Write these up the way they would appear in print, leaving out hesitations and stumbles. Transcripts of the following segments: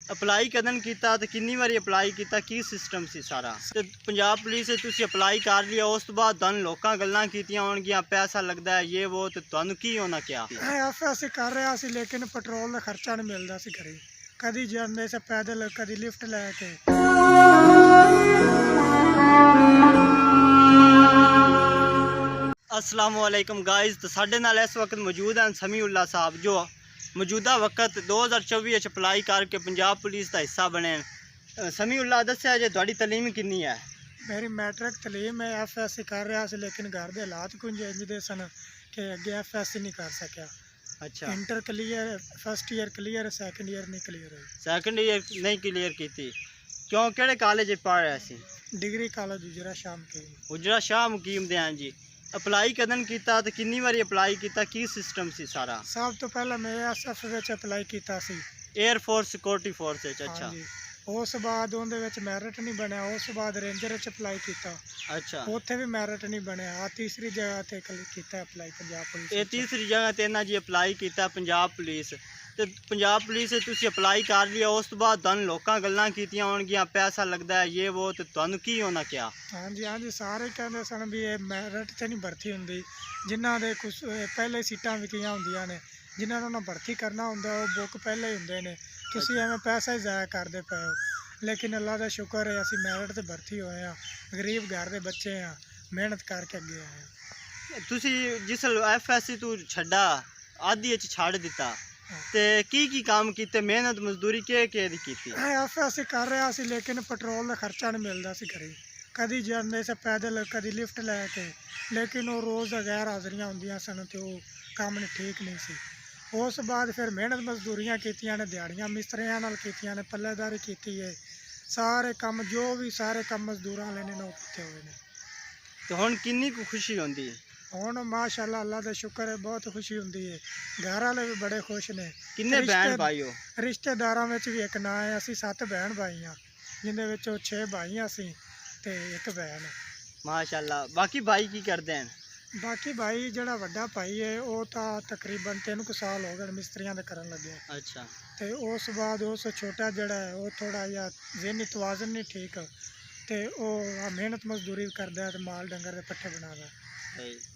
Apply ਕਦੋਂ ਕੀਤਾ ਤੇ ਕਿੰਨੀ ਵਾਰੀ ਅਪਲਾਈ ਕੀਤਾ, ਕੀ ਸਿਸਟਮ ਸੀ ਸਾਰਾ? ਤੇ ਪੰਜਾਬ ਪੁਲਿਸ ਤੁਸੀਂ ਅਪਲਾਈ ਕਰ ਲਿਆ, ਉਸ ਤੋਂ ਬਾਅਦ ਤੁਹਾਨੂੰ ਲੋਕਾਂ ਗੱਲਾਂ ਕੀਤੀਆਂ ਹੋਣਗੀਆਂ ਪੈਸਾ ਲੱਗਦਾ ਹੈ ਇਹ ਉਹ, ਤੇ ਤੁਹਾਨੂੰ ਕੀ ਉਹਨਾਂ ਕਿਹਾ? ਅਸੀਂ ਕਰ ਰਿਹਾ ਸੀ ਲੇਕਿਨ ਪੈਟਰੋਲ ਦਾ ਖਰਚਾ ਨਹੀਂ ਮਿਲਦਾ ਸੀ ਘਰੇ। ਕਦੀ ਜਾਂਦੇ ਸੀ ਪੈਦਲ, ਕਦੀ ਲਿਫਟ ਲੈ ਕੇ। अस्सलामुअलैकुम गाइज़, तो साढ़े नाल इस वक्त मौजूद हैं समीउल्लाह साहब जो मौजूदा वक्त 2024 अप्लाई करके पंजाब पुलिस का हिस्सा बने। समीउल्लाह दस्या जे तुहाडी तलीम कितनी है? मेरी मैट्रिक तलीम है, FSC कर रहा ਸੀ लेकिन घर के हालात कुछ इंज दे सन कि अगे FSC नहीं कर सकिया। अच्छा, inter clear, first year clear, second year नहीं क्लीयर हुई। सैकेंड ईयर नहीं क्लीयर की? क्यों, किहड़े कॉलेज पढ़ रहे सी? डिग्री कॉलेज उजरा शाम के। उजरा शाह मुकीम दे हैं जी। अप्लाई कदन किया ते कितनी बारी अप्लाई किया, की सिस्टम सी सारा? सब तो पहले मैं SF ਵਿੱਚ अप्लाई किया सी, एयर फोर्स सिक्योरिटी फोर्स। अच्छा, उस बाद ਉਹਦੇ ਵਿੱਚ ਮੈਰਿਟ नहीं बनया। उस बाद रेंजर ਵਿੱਚ अप्लाई किया, अच्छा, ਉੱਥੇ भी मैरिट नहीं बनया। आ तीसरी जगह ते किया अप्लाई पंजाब पुलिस। ये तीसरी जगह ते ना जी अप्लाई किया पंजाब पुलिस। ਤੇ ਪੰਜਾਬ ਪੁਲਿਸ ਤੁਸੀਂ ਅਪਲਾਈ ਕਰ ਲਿਆ, ਉਸ ਤੋਂ ਬਾਅਦ ਤੁਹਾਨੂੰ ਲੋਕਾਂ ਗੱਲਾਂ ਕੀਤੀਆਂ ਹੋਣਗੀਆਂ ਪੈਸਾ ਲੱਗਦਾ ਹੈ ਇਹ ਉਹ, ਤੇ ਤੁਹਾਨੂੰ ਕੀ ਉਹਨਾਂ ਕਿਹਾ? ਹਾਂਜੀ ਸਾਰੇ ਕਹਿੰਦੇ ਸਨ ਵੀ ਇਹ ਮੈਰਿਟ 'ਤੇ ਨਹੀਂ ਭਰਤੀ ਹੁੰਦੀ। ਜਿਨ੍ਹਾਂ ਦੇ ਕੁਛ ਪਹਿਲੇ ਸੀਟਾਂ ਵਿਕੀਆਂ ਹੁੰਦੀਆਂ ਨੇ, ਜਿਨ੍ਹਾਂ ਨੂੰ ਨਾ ਭਰਤੀ ਕਰਨਾ ਹੁੰਦਾ ਉਹ ਬੁੱਕ ਪਹਿਲੇ ਹੀ ਹੁੰਦੇ ਨੇ, ਤੁਸੀਂ ਐਵੇਂ ਪੈਸਾ ਹੀ ਜ਼ਾਇਆ ਕਰਦੇ ਪਏ ਹੋ। ਲੇਕਿਨ ਅੱਲਾ ਦਾ ਸ਼ੁਕਰ ਹੈ ਅਸੀਂ ਮੈਰਿਟ 'ਤੇ ਭਰਤੀ ਹੋਏ ਹਾਂ, ਗਰੀਬ ਘਰ ਦੇ ਬੱਚੇ ਹਾਂ, ਮਿਹਨਤ ਕਰਕੇ ਅੱਗੇ ਆਏ ਹਾਂ। ਤੁਸੀਂ ਜਿਸ FSC ਤੋਂ ਛੱਡਾ, ਆਦੀ ਵਿੱਚ ਛੱਡ ਦਿੱਤਾ, ਤੇ ਕੀ ਕੰਮ ਕੀਤੇ, ਮਿਹਨਤ ਮਜ਼ਦੂਰੀ ਕੀ ਦੀ ਕੀਤੀ? FSC ਕਰ ਰਿਹਾ ਸੀ ਲੇਕਿਨ ਪੈਟਰੋਲ ਦਾ ਖਰਚਾ ਨਹੀਂ ਮਿਲਦਾ ਸੀ ਘਰੇ। ਕਦੀ ਜਾਂਦੇ ਸੀ ਪੈਦਲ, ਕਦੀ ਲਿਫਟ ਲੈ ਕੇ, ਲੇਕਿਨ ਉਹ ਰੋਜ਼ ਦਾ ਗੈਰ ਹਾਜ਼ਰੀਆਂ ਹੁੰਦੀਆਂ ਸਨ ਤੇ ਉਹ ਕੰਮ ਨਹੀਂ ਠੀਕ ਨਹੀਂ ਸੀ। ਉਸ ਬਾਅਦ ਫਿਰ ਮਿਹਨਤ ਮਜ਼ਦੂਰੀਆਂ ਕੀਤੀਆਂ ਨੇ, ਦਿਹਾੜੀਆਂ ਮਿਸਤਰੀਆਂ ਨਾਲ ਕੀਤੀਆਂ ਨੇ, ਪੱਲੇਦਾਰੀ ਕੀਤੀ ਹੈ, ਸਾਰੇ ਕੰਮ ਜੋ ਵੀ ਸਾਰੇ ਕੰਮ ਮਜ਼ਦੂਰਾਂ ਵਾਲੇ ਨੇ ਉਹ ਕੀਤੇ ਹੋਏ ਨੇ। ਤੇ ਹੁਣ ਕਿੰਨੀ ਕੁ ਖੁਸ਼ੀ ਹੁੰਦੀ? ਹੁਣ ਮਾਸ਼ਾਅੱਲਾ ਅੱਲਾ ਦਾ ਸ਼ੁਕਰ ਹੈ, ਬਹੁਤ ਖੁਸ਼ੀ ਹੁੰਦੀ ਹੈ। ਘਰ ਵਾਲੇ ਵੀ ਬੜੇ ਖੁਸ਼ ਨੇ। ਕਿੰਨੇ ਭੈਣ ਭਾਈ ਹੋ? ਰਿਸ਼ਤੇਦਾਰਾਂ ਵਿੱਚ ਵੀ ਇੱਕ ਨਾਂ ਹੈ। ਅਸੀਂ 7 ਭੈਣ ਭਾਈ ਹਾਂ, ਜਿੰਦੇ ਵਿੱਚੋਂ 6 ਭਾਈ ਅਸੀਂ ਤੇ ਇੱਕ ਭੈਣ ਹੈ। ਮਾਸ਼ਾਅੱਲਾ। ਬਾਕੀ ਭਾਈ ਕੀ ਕਰਦੇ ਹਨ? ਬਾਕੀ ਭਾਈ ਜਿਹੜਾ ਵੱਡਾ ਭਾਈ ਹੈ ਉਹ ਤਾਂ ਤਕਰੀਬਨ 3 ਕੁ ਸਾਲ ਹੋ ਗਏ ਮਿਸਤਰੀਆਂ ਦੇ ਕਰਨ ਲੱਗਿਆ। ਅੱਛਾ, ਤੇ ਉਸ ਬਾਅਦ ਉਸ ਛੋਟਾ ਜਿਹੜਾ ਹੈ ਉਹ ਥੋੜਾ ਜਿਹਾ ਜ਼ਿਹਨੀ ਤਵਾਜ਼ਨ ਨਹੀਂ ਠੀਕ, ਤੇ ਉਹ ਮਿਹਨਤ ਮਜ਼ਦੂਰੀ ਕਰਦਾ ਤੇ ਮਾਲ ਡੰਗਰ ਦੇ ਪੱਠੇ ਬਣਾਉਂਦਾ।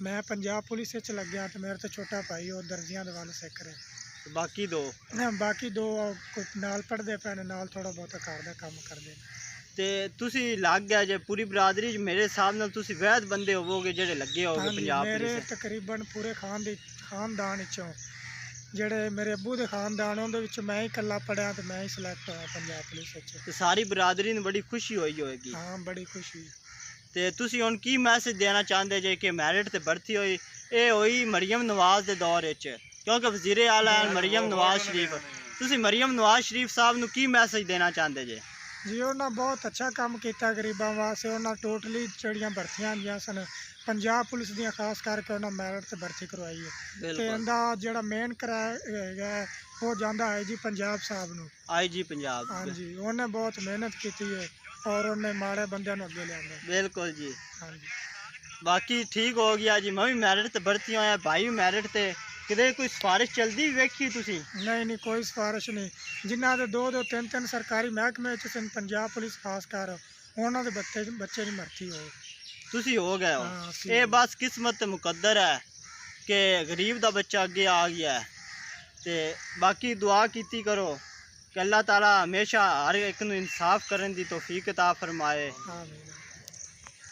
ਮੈਂ ਪੰਜਾਬ ਪੁਲਿਸ ਵਿੱਚ ਲੱਗਿਆ ਤੇ ਮੇਰੇ ਤੋਂ ਛੋਟਾ ਭਾਈ ਉਹ ਦਰਜੀਆਂ ਦੇ ਵੱਲ ਸਿੱਖ ਰਿਹਾ। ਬਾਕੀ ਦੋ ਨਾਲ ਪੜ੍ਹਦੇ ਪਏ ਨੇ, ਨਾਲ ਥੋੜਾ ਬਹੁਤਾ ਘਰ ਦਾ ਕੰਮ ਕਰਦੇ ਨੇ। ਤੇ ਤੁਸੀਂ ਲੱਗ ਗਿਆ ਜੇ ਪੂਰੀ ਬਰਾਦਰੀ 'ਚ, ਮੇਰੇ ਹਿਸਾਬ ਨਾਲ ਤੁਸੀਂ ਵੈਦ ਬੰਦੇ ਹੋਵੋਗੇ ਜਿਹੜੇ ਲੱਗੇ ਹੋਗੇ ਪੰਜਾਬ ਪੁਲਿਸ? ਮੇਰੇ ਤਕਰੀਬਨ ਪੂਰੇ ਖਾਨਦਾਨ ਵਿੱਚੋਂ ਜਿਹੜੇ ਮੇਰੇ ਅੱਬੂ ਦੇ ਖਾਨਦਾਨ ਉਹਦੇ ਵਿੱਚ ਮੈਂ ਹੀ ਇਕੱਲਾ ਪੜ੍ਹਿਆ ਤੇ ਮੈਂ ਹੀ ਸਿਲੈਕਟ ਹੋਇਆ ਪੰਜਾਬ ਪੁਲਿਸ ਵਿੱਚ। ਤੇ ਸਾਰੀ ਬਰਾਦਰੀ ਨੂੰ ਬੜੀ ਖੁਸ਼ੀ ਹੋਈ ਹੋਏਗੀ? ਹਾਂ, ਬੜੀ ਖੁਸ਼ੀ। ਤੇ ਤੁਸੀਂ ਹੁਣ ਕੀ ਮੈਸੇਜ ਦੇਣਾ ਚਾਹੁੰਦੇ ਜੇ ਕਿ ਮੈਰਿਟ ਤੇ ਭਰਤੀ ਹੋਈ? ਇਹ ਹੋਈ ਮਰੀਮ ਨਵਾਜ਼ ਦੇ ਦੌਰ ਵਿੱਚ, ਕਿਉਂਕਿ ਵਜ਼ੀਰ ਆਲਾ ਮਰੀਮ ਨਵਾਜ਼ ਸ਼ਰੀਫ, ਤੁਸੀਂ ਮਰੀਮ ਨਵਾਜ਼ ਸ਼ਰੀਫ ਸਾਹਿਬ ਨੂੰ ਕੀ ਮੈਸੇਜ ਦੇਣਾ ਚਾਹੁੰਦੇ ਜੇ? ਜੀ ਉਹਨਾਂ ਬਹੁਤ ਅੱਛਾ ਕੰਮ ਕੀਤਾ ਗਰੀਬਾਂ ਵਾਸਤੇ। ਉਹਨਾਂ ਟੋਟਲੀ ਜਿਹੜੀਆਂ ਭਰਤੀਆਂ ਆਉਂਦੀਆਂ ਸਨ ਪੰਜਾਬ ਪੁਲਿਸ ਦੀਆਂ, ਖਾਸ ਕਰਕੇ ਉਹਨਾਂ ਮੈਰਿਟ ਤੇ ਭਰਤੀ ਕਰਵਾਈ ਹੈ। ਤੇ ਇਹਦਾ ਜਿਹੜਾ ਮੇਨ ਹੈਗਾ ਉਹ ਜਾਂਦਾ IG ਪੰਜਾਬ ਸਾਹਿਬ ਨੂੰ। IG ਪੰਜਾਬ? ਹਾਂਜੀ, ਉਹਨੇ ਬਹੁਤ ਮਿਹਨਤ ਕੀਤੀ ਹੈ और उन्हें माड़े बंदे अगे लिया। बिल्कुल जी। हाँ जी, बाकी ठीक हो गया जी। मैं भी मैरिट ते भर्ती होया, भाई भी मैरिट ते। किते कोई सिफारिश चलती वेखी तुसी? नहीं कोई सिफारिश नहीं। जिन्हों के 2-2 3-3 सरकारी महकमे पंजाब पुलिस खास कर उन्होंने दे बच्चे नहीं भर्ती होए, तुसी हो गए हो। ये बस किस्मत मुकद्दर है कि गरीब दा बच्चा अगे आ गया है। ते बाकी दुआ कीती करो कि अल्लाह ताला हमेशा हर एक नूं इंसाफ करने की तौफीक अता फरमाए।